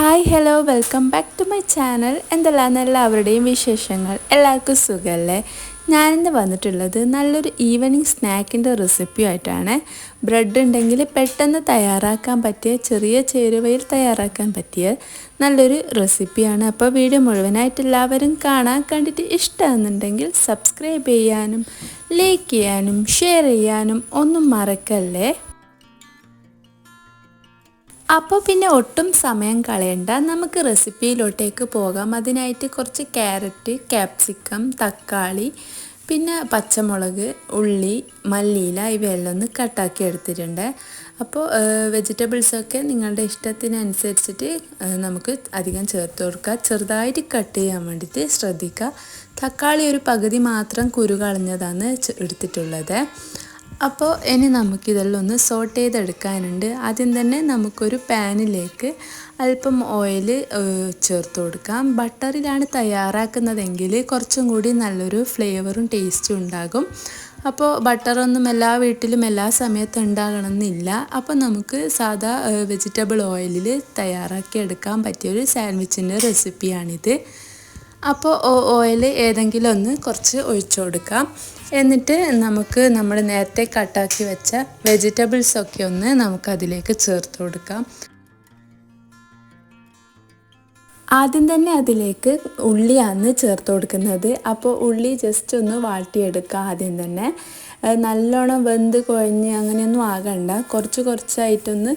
Hi hello welcome back to my channel. എന്തെല്ലാം എല്ലാവരുടെയും വിശേഷങ്ങൾ? എല്ലാവർക്കും സുഖമല്ലേ? ഞാനിന്ന് വന്നിട്ടുള്ളത് നല്ലൊരു ഈവനിങ് സ്നാക്കിൻ്റെ റെസിപ്പിയായിട്ടാണ്. ബ്രെഡ് ഉണ്ടെങ്കിൽ പെട്ടെന്ന് തയ്യാറാക്കാൻ പറ്റിയ, ചെറിയ ചേരുവയിൽ തയ്യാറാക്കാൻ പറ്റിയ നല്ലൊരു റെസിപ്പിയാണ്. അപ്പോൾ വീഡിയോ മുഴുവനായിട്ട് എല്ലാവരും കാണാൻ, കണ്ടിട്ട് ഇഷ്ടമാകുന്നുണ്ടെങ്കിൽ സബ്സ്ക്രൈബ് ചെയ്യാനും ലൈക്ക് ചെയ്യാനും ഷെയർ ചെയ്യാനും ഒന്നും മറക്കല്ലേ. അപ്പോൾ പിന്നെ ഒട്ടും സമയം കളയണ്ട, നമുക്ക് റെസിപ്പിയിലോട്ടേക്ക് പോകാം. അതിനായിട്ട് കുറച്ച് ക്യാരറ്റ്, ക്യാപ്സിക്കം, തക്കാളി, പിന്നെ പച്ചമുളക്, ഉള്ളി, മല്ലിയില ഇവയെല്ലാം ഒന്ന് കട്ടാക്കി എടുത്തിട്ടുണ്ട്. അപ്പോൾ വെജിറ്റബിൾസൊക്കെ നിങ്ങളുടെ ഇഷ്ടത്തിനനുസരിച്ചിട്ട് നമുക്ക് അധികം ചേർത്ത് കൊടുക്കുക. ചെറുതായിട്ട് കട്ട് ചെയ്യാൻ വേണ്ടിയിട്ട് ശ്രദ്ധിക്കുക. തക്കാളി ഒരു പകുതി മാത്രം കുരു കളഞ്ഞതാണ് എടുത്തിട്ടുള്ളത്. അപ്പോൾ ഇനി നമുക്കിതെല്ലാം ഒന്ന് സോട്ട് ചെയ്തെടുക്കാനുണ്ട്. ആദ്യം തന്നെ നമുക്കൊരു പാനിലേക്ക് അല്പം ഓയിൽ ചേർത്ത് കൊടുക്കാം. ബട്ടറിലാണ് തയ്യാറാക്കുന്നതെങ്കിൽ കുറച്ചും കൂടി നല്ലൊരു ഫ്ലേവറും ടേസ്റ്റും ഉണ്ടാകും. അപ്പോൾ ബട്ടറൊന്നും എല്ലാ വീട്ടിലും എല്ലാ സമയത്തും ഉണ്ടാകണമെന്നില്ല. അപ്പോൾ നമുക്ക് സാധാ വെജിറ്റബിൾ ഓയിലിൽ തയ്യാറാക്കി എടുക്കാൻ പറ്റിയൊരു സാൻഡ്വിച്ചിൻ്റെ റെസിപ്പിയാണിത്. അപ്പോൾ ഓയിൽ ഏതെങ്കിലും ഒന്ന് കുറച്ച് ഒഴിച്ചു കൊടുക്കാം. എന്നിട്ട് നമുക്ക് നമ്മൾ നേരത്തെ കട്ടാക്കി വെച്ച വെജിറ്റബിൾസൊക്കെ ഒന്ന് നമുക്കതിലേക്ക് ചേർത്ത് കൊടുക്കാം. ആദ്യം തന്നെ അതിലേക്ക് ഉള്ളിയാണ് ചേർത്ത് കൊടുക്കുന്നത്. അപ്പോൾ ഉള്ളി ജസ്റ്റ് ഒന്ന് വാട്ടിയെടുക്കുക. ആദ്യം തന്നെ നല്ലോണം വെന്ത് കുഴഞ്ഞ് അങ്ങനെയൊന്നും ആകണ്ട. കുറച്ചായിട്ടൊന്ന്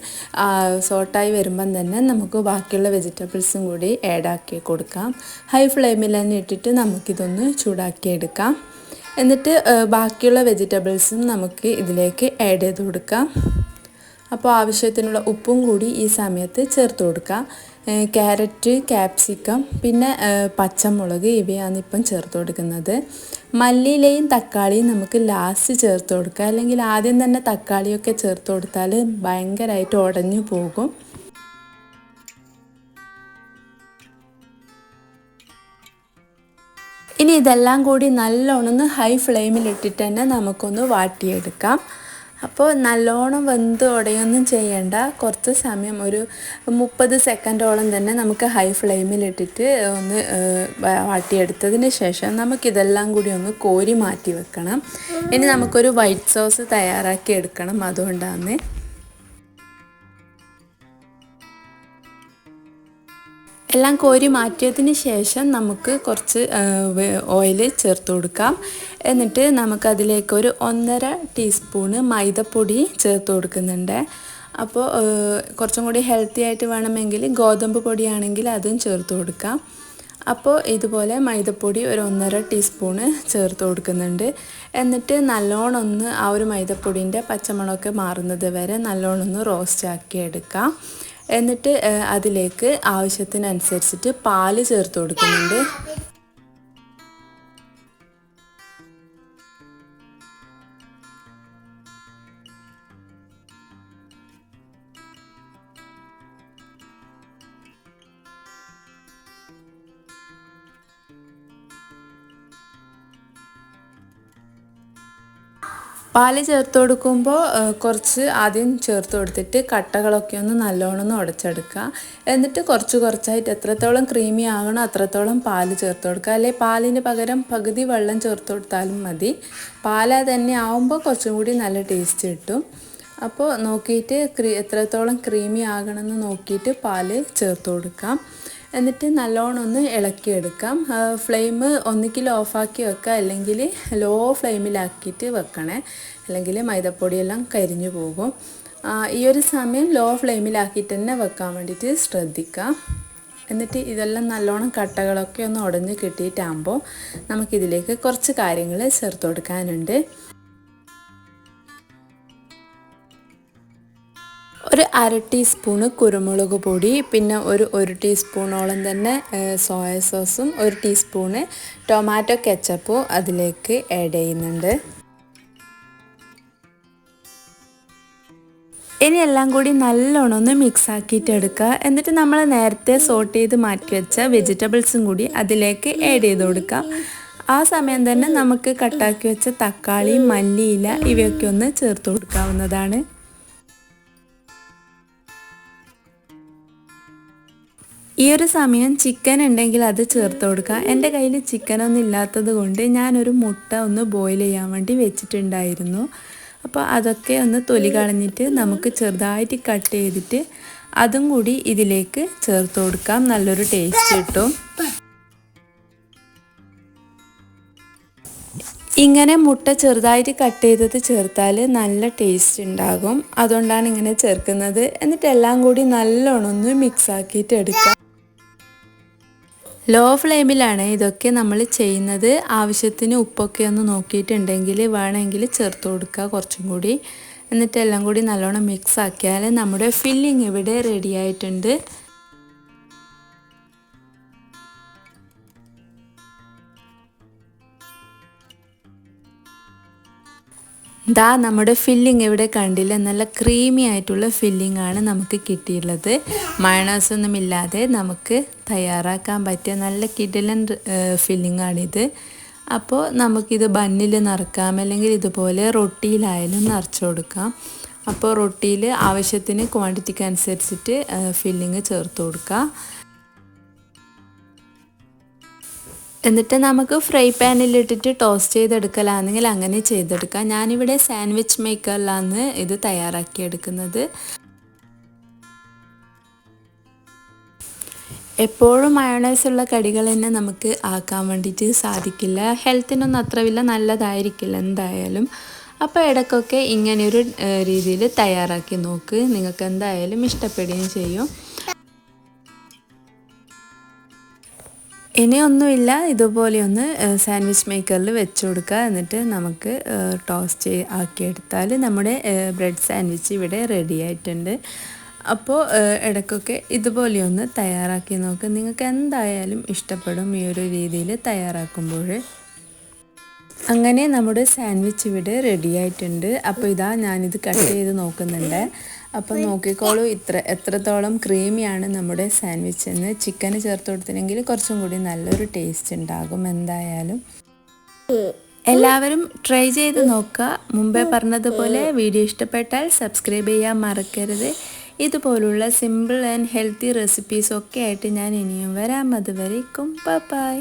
സോട്ടായി വരുമ്പം തന്നെ നമുക്ക് ബാക്കിയുള്ള വെജിറ്റബിൾസും കൂടി ആഡാക്കി കൊടുക്കാം. ഹൈ ഫ്ലെയിമിൽ തന്നെ ഇട്ടിട്ട് നമുക്കിതൊന്ന് ചൂടാക്കിയെടുക്കാം. എന്നിട്ട് ബാക്കിയുള്ള വെജിറ്റബിൾസും നമുക്ക് ഇതിലേക്ക് ആഡ് ചെയ്ത് കൊടുക്കാം. അപ്പോൾ ആവശ്യത്തിനുള്ള ഉപ്പും കൂടി ഈ സമയത്ത് ചേർത്ത് കൊടുക്കാം. ക്യാരറ്റ്, ക്യാപ്സിക്കം, പിന്നെ പച്ചമുളക് ഇവയാണ് ഇപ്പം ചേർത്ത് കൊടുക്കുന്നത്. മല്ലിയിലയും തക്കാളിയും നമുക്ക് ലാസ്റ്റ് ചേർത്ത് കൊടുക്കുക. അല്ലെങ്കിൽ ആദ്യം തന്നെ തക്കാളിയൊക്കെ ചേർത്ത് കൊടുത്താൽ ഭയങ്കരമായിട്ട് ഉടഞ്ഞു പോകും. ഇനി ഇതെല്ലാം കൂടി നല്ലോണം ഹൈ ഫ്ലെയിമിലിട്ടിട്ട് തന്നെ നമുക്കൊന്ന് വാട്ടിയെടുക്കാം. അപ്പോൾ നല്ലോണം വെന്ത് ഉടയൊന്നും ചെയ്യേണ്ട. കുറച്ച് സമയം ഒരു 30 സെക്കൻഡോളം തന്നെ നമുക്ക് ഹൈ ഫ്ലെയിമിലിട്ടിട്ട് ഒന്ന് വാട്ടിയെടുത്തതിന് ശേഷം നമുക്കിതെല്ലാം കൂടി ഒന്ന് കോരി മാറ്റി വെക്കണം. ഇനി നമുക്കൊരു വൈറ്റ് സോസ് തയ്യാറാക്കി എടുക്കണം. അതുകൊണ്ടാണ് എല്ലാം കോരി മാറ്റിയതിന് ശേഷം നമുക്ക് കുറച്ച് ഓയിൽ ചേർത്ത് കൊടുക്കാം. എന്നിട്ട് നമുക്കതിലേക്ക് ഒരു 1.5 ടീസ്പൂണ് മൈദപ്പൊടി ചേർത്ത് കൊടുക്കുന്നുണ്ട്. അപ്പോൾ കുറച്ചും കൂടി ഹെൽത്തി ആയിട്ട് വേണമെങ്കിൽ ഗോതമ്പ് പൊടിയാണെങ്കിൽ അതും ചേർത്ത് കൊടുക്കാം. അപ്പോൾ ഇതുപോലെ മൈദപ്പൊടി ഒരു 1.5 ടീസ്പൂണ് ചേർത്ത് കൊടുക്കുന്നുണ്ട്. എന്നിട്ട് നല്ലോണം ഒന്ന് ആ ഒരു മൈദപ്പൊടിൻ്റെ പച്ചമണമൊക്കെ മാറുന്നത് വരെ നല്ലോണം ഒന്ന് റോസ്റ്റ് ആക്കി എടുക്കാം. എന്നിട്ട് അതിലേക്ക് ആവശ്യത്തിനനുസരിച്ചിട്ട് പാല് ചേർത്ത് കൊടുക്കുന്നുണ്ട്. പാല് ചേർത്ത് കൊടുക്കുമ്പോൾ കുറച്ച് ആദ്യം ചേർത്ത് കൊടുത്തിട്ട് കട്ടകളൊക്കെ ഒന്ന് നല്ലോണം ഉടച്ചെടുക്കുക. എന്നിട്ട് കുറച്ചായിട്ട് എത്രത്തോളം ക്രീമി ആകണോ അത്രത്തോളം പാല് ചേർത്ത് കൊടുക്കുക. അല്ലെങ്കിൽ പാലിന് പകരം പകുതി വെള്ളം ചേർത്ത് കൊടുത്താലും മതി. പാൽ തന്നെ ആവുമ്പോൾ കുറച്ചും കൂടി നല്ല ടേസ്റ്റ് കിട്ടും. അപ്പോൾ നോക്കിയിട്ട് എത്രത്തോളം ക്രീമി ആകണമെന്ന് നോക്കിയിട്ട് പാല് ചേർത്ത് കൊടുക്കാം. എന്നിട്ട് നല്ലോണം ഒന്ന് ഇളക്കിയെടുക്കാം. ഫ്ലെയിം ഒന്നുകിൽ ഓഫാക്കി വെക്കുക, അല്ലെങ്കിൽ ലോ ഫ്ലെയിമിലാക്കിയിട്ട് വെക്കണേ, അല്ലെങ്കിൽ മൈദപ്പൊടിയെല്ലാം കരിഞ്ഞു പോകും. ഈ ഒരു സമയം ലോ ഫ്ലെയിമിലാക്കിയിട്ട് തന്നെ വെക്കാൻ വേണ്ടിയിട്ട് ശ്രദ്ധിക്കാം. എന്നിട്ട് ഇതെല്ലാം നല്ലോണം കട്ടകളൊക്കെ ഒന്ന് ഉടഞ്ഞ് കിട്ടിയിട്ടാകുമ്പോൾ നമുക്കിതിലേക്ക് കുറച്ച് കാര്യങ്ങൾ ചേർത്ത് കൊടുക്കാനുണ്ട്. ഒരു 1/2 ടീസ്പൂണ് കുരുമുളക് പൊടി, പിന്നെ ഒരു ടീസ്പൂണോളം തന്നെ സോയ സോസും 1 ടീസ്പൂണ് ടൊമാറ്റോ കെച്ചപ്പും അതിലേക്ക് ആഡ് ചെയ്യുന്നുണ്ട്. ഇനി എല്ലാം കൂടി നല്ലോണം ഒന്ന് മിക്സ് ആക്കിയിട്ട് എടുക്കുക. എന്നിട്ട് നമ്മൾ നേരത്തെ സോട്ട് ചെയ്ത് മാറ്റി വെച്ച വെജിറ്റബിൾസും കൂടി അതിലേക്ക് ആഡ് ചെയ്ത് കൊടുക്കുക. ആ സമയം തന്നെ നമുക്ക് കട്ടാക്കി വെച്ച തക്കാളി, മല്ലിയില ഇവയൊക്കെ ഒന്ന് ചേർത്ത് കൊടുക്കാവുന്നതാണ്. ഈ ഒരു സമയം ചിക്കൻ ഉണ്ടെങ്കിൽ അത് ചേർത്ത് കൊടുക്കുക. എൻ്റെ കയ്യിൽ ചിക്കനൊന്നും ഇല്ലാത്തത് കൊണ്ട് ഞാനൊരു മുട്ട ഒന്ന് ബോയിൽ ചെയ്യാൻ വേണ്ടി വെച്ചിട്ടുണ്ടായിരുന്നു. അപ്പോൾ അതൊക്കെ ഒന്ന് തൊലി കളഞ്ഞിട്ട് നമുക്ക് ചെറുതായിട്ട് കട്ട് ചെയ്തിട്ട് അതും കൂടി ഇതിലേക്ക് ചേർത്ത് കൊടുക്കാം. നല്ലൊരു ടേസ്റ്റ് കിട്ടും. ഇങ്ങനെ മുട്ട ചെറുതായിട്ട് കട്ട് ചെയ്തത് ചേർത്താൽ നല്ല ടേസ്റ്റ് ഉണ്ടാകും. അതുകൊണ്ടാണ് ഇങ്ങനെ ചേർക്കുന്നത്. എന്നിട്ട് എല്ലാം കൂടി നല്ലോണം ഒന്ന് മിക്സ് ആക്കിയിട്ട് എടുക്കാം. ലോ ഫ്ലെയിമിലാണ് ഇതൊക്കെ നമ്മൾ ചെയ്യുന്നത്. ആവശ്യത്തിന് ഉപ്പൊക്കെ ഒന്ന് നോക്കിയിട്ടുണ്ടെങ്കിൽ വേണമെങ്കിൽ ചേർത്ത് കൊടുക്കുക കുറച്ചും കൂടി. എന്നിട്ട് എല്ലാം കൂടി നല്ലോണം മിക്സ് ആക്കിയാൽ നമ്മുടെ ഫില്ലിങ് ഇവിടെ റെഡി ആയിട്ടുണ്ട്. ദാ നമ്മുടെ ഫില്ലിങ് ഇവിടെ കണ്ടില്ല, നല്ല ക്രീമി ആയിട്ടുള്ള ഫില്ലിംഗ് ആണ് നമുക്ക് കിട്ടിയുള്ളത്. മയണൈസൊന്നും ഇല്ലാതെ നമുക്ക് തയ്യാറാക്കാൻ പറ്റിയ നല്ല കിടിലൻ ഫില്ലിംഗ് ആണിത്. അപ്പോൾ നമുക്കിത് ബണ്ണിൽ നിറക്കാം, അല്ലെങ്കിൽ ഇതുപോലെ റൊട്ടിയിലായാലും നിറച്ച് കൊടുക്കാം. അപ്പോൾ റൊട്ടിയിൽ ആവശ്യത്തിന് ക്വാണ്ടിറ്റിക്ക് അനുസരിച്ചിട്ട് ഫില്ലിങ് ചേർത്ത് കൊടുക്കാം. എന്നിട്ട് നമുക്ക് ഫ്രൈ പാനിലിട്ടിട്ട് ടോസ്റ്റ് ചെയ്തെടുക്കലാണെങ്കിൽ അങ്ങനെ ചെയ്തെടുക്കാം. ഞാനിവിടെ സാൻഡ്വിച്ച് മേക്കറിലാണ് ഇത് തയ്യാറാക്കിയെടുക്കുന്നത്. എപ്പോഴും മയോണൈസുള്ള കടികൾ തന്നെ നമുക്ക് ആക്കാൻ വേണ്ടിയിട്ട് സാധിക്കില്ല. ഹെൽത്തിനൊന്നും അത്ര വലിയ നല്ലതായിരിക്കില്ല എന്തായാലും. അപ്പോൾ ഇടയ്ക്കൊക്കെ ഇങ്ങനെയൊരു രീതിയിൽ തയ്യാറാക്കി നോക്ക്, നിങ്ങൾക്ക് എന്തായാലും ഇഷ്ടപ്പെടുകയും ചെയ്യും. ഇനിയൊന്നുമില്ല, ഇതുപോലെ ഒന്ന് സാൻഡ്വിച്ച് മേക്കറിൽ വെച്ച് കൊടുക്കുക. എന്നിട്ട് നമുക്ക് ടോസ്റ്റ് ആക്കിയെടുത്താൽ നമ്മുടെ ബ്രെഡ് സാൻഡ്വിച്ച് ഇവിടെ റെഡി ആയിട്ടുണ്ട്. അപ്പോൾ ഇടയ്ക്കൊക്കെ ഇതുപോലെയൊന്ന് തയ്യാറാക്കി നോക്കുക. നിങ്ങൾക്ക് എന്തായാലും ഇഷ്ടപ്പെടും ഈ ഒരു രീതിയിൽ തയ്യാറാക്കുമ്പോൾ. അങ്ങനെ നമ്മുടെ സാൻഡ്വിച്ച് ഇവിടെ റെഡി ആയിട്ടുണ്ട്. അപ്പോൾ ഇതാ ഞാനിത് കട്ട് ചെയ്ത് നോക്കുന്നുണ്ട്. അപ്പോൾ നോക്കിക്കോളൂ എത്രത്തോളം ക്രീമിയാണ് നമ്മുടെ സാൻഡ്വിച്ച് എന്ന്. ചിക്കന് ചേർത്ത് കൊടുത്തില്ലെങ്കിൽ കുറച്ചും കൂടി നല്ലൊരു ടേസ്റ്റ് ഉണ്ടാകും എന്തായാലും. എല്ലാവരും ട്രൈ ചെയ്ത് നോക്കുക. മുമ്പേ പറഞ്ഞതുപോലെ വീഡിയോ ഇഷ്ടപ്പെട്ടാൽ സബ്സ്ക്രൈബ് ചെയ്യാൻ മറക്കരുത്. ഇതുപോലുള്ള സിമ്പിൾ ആൻഡ് ഹെൽത്തി റെസിപ്പീസ് ഒക്കെ ആയിട്ട് ഞാൻ ഇനിയും വരാം. അതുവരേക്കും ബൈ.